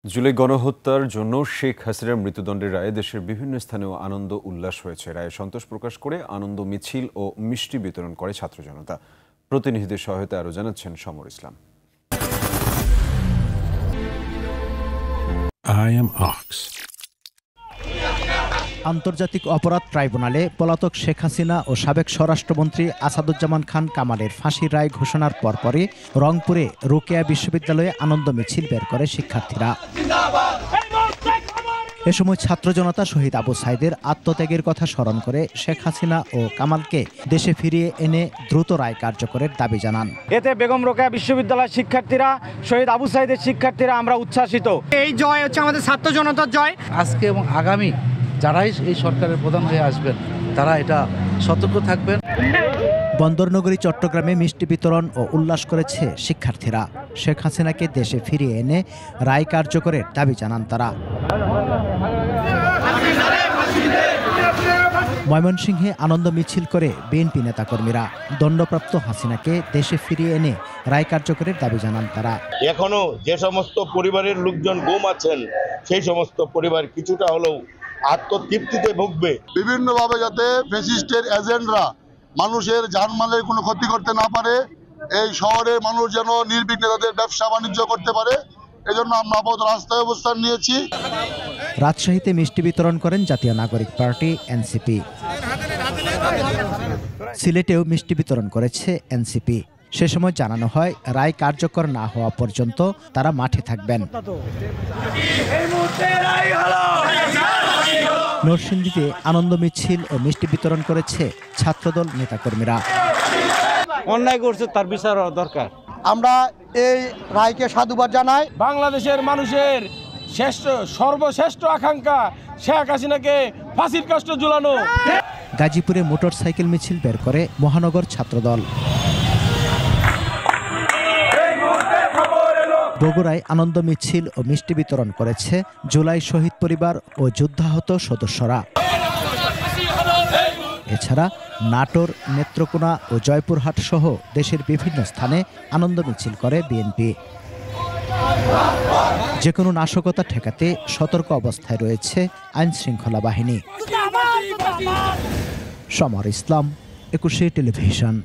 জুলাই গণহত্যার জন্য শেখ হাসিনার মৃত্যুদণ্ডের রায়ে দেশের বিভিন্ন স্থানেও আনন্দ উল্লাস হয়েছে। রায়ে সন্তোষ প্রকাশ করে আনন্দ মিছিল ও মিষ্টি বিতরণ করে ছাত্র জনতা। প্রতিনিধিদের সহায়তায় আরও জানাচ্ছেন সমর ইসলাম। আন্তর্জাতিক অপরাধ ট্রাইব্যুনালে পলাতক শেখ হাসিনা ও সাবেক স্বরাষ্ট্রমন্ত্রী আসাদুজ্জামান খান কামালের ফাঁসির রায় ঘোষণার পরপরই রংপুরে রোকেয়া বিশ্ববিদ্যালয়ে আনন্দ মিছিল বের করে শিক্ষার্থীরা। এ সময় ছাত্র জনতা শহীদ আবু সাইদের আত্মত্যাগের কথা স্মরণ করে শেখ হাসিনা ও কামালকে দেশে ফিরিয়ে এনে দ্রুত রায় কার্যকরের দাবি জানান। এতে বেগম রোকেয়া বিশ্ববিদ্যালয়ের শিক্ষার্থীরা, শহীদ আবু সাইদের শিক্ষার্থীরা আমরা উচ্ছ্বাসিত। এই জয় হচ্ছে আমাদের ছাত্র জনতার জয়। আজকে এবং আগামী যারাই এই সরকারের প্রধান হয়ে আসবেন তারা এটা সতর্ক থাকবেন। বন্দরনগরী চট্টগ্রামে মিষ্টি বিতরণ ও উল্লাস করেছে শিক্ষার্থীরা। শেখ হাসিনাকে দেশে ফিরিয়ে এনে রায় কার্যকরের দাবি জানান তারা। ময়মনসিংহে আনন্দ মিছিল করে বিএনপি নেতাকর্মীরা। দণ্ডপ্রাপ্ত হাসিনাকে দেশে ফিরিয়ে এনে রায় কার্যকরের দাবি জানান তারা। এখনো যে সমস্ত পরিবারের লোকজন গুম আছেন সেই সমস্ত পরিবার কিছুটা হলেও আত্মতৃপ্তিতে ভুগবে। বিভিন্নভাবে যাতে ফ্যাসিস্টের এজেন্টরা মানুষের জানমালের কোনো ক্ষতি করতে না পারে, এই শহরে মানুষ যেন নির্বিঘ্নে তাদের ব্যবসা বাণিজ্য করতে পারে, এজন্য আমরা আপাতত রাস্তায় অবস্থান নিয়েছি। রাজশাহীতে মিষ্টি বিতরণ করেন জাতীয় নাগরিক পার্টি এনসিপি। সিলেটেও মিষ্টি বিতরণ করেছে এনসিপি। সে সময় জানানো হয় রায় কার্যকর না হওয়া পর্যন্ত তারা মাঠে থাকবেন। নরসিংদীতে আনন্দ মিছিল ও মিষ্টি বিতরণ করেছে ছাত্রদল নেতাকর্মীরা। অন্যায় করছে তার বিচার হওয়া দরকার। আমরা এই রায়কে সাধুবাদ জানাই। বাংলাদেশের মানুষের সর্বশ্রেষ্ঠ আকাঙ্ক্ষা শেখ হাসিনাকে ফাঁসির কাস্টে ঝুলানো। গাজীপুরে মোটরসাইকেল মিছিল বের করে মহানগর ছাত্রদল। বগুড়ায় আনন্দ মিছিল ও মিষ্টি বিতরণ করেছে জুলাই শহীদ পরিবার ও যুদ্ধাহত সদস্যরা। এছাড়া নাটোর, নেত্রকোনা ও জয়পুরহাট সহ দেশের বিভিন্ন স্থানে আনন্দ মিছিল করে বিএনপি। যে কোনো নাশকতা ঠেকাতে সতর্ক অবস্থায় রয়েছে আইন শৃঙ্খলা বাহিনী। সমর ইসলাম, 21 টেলিভিশন।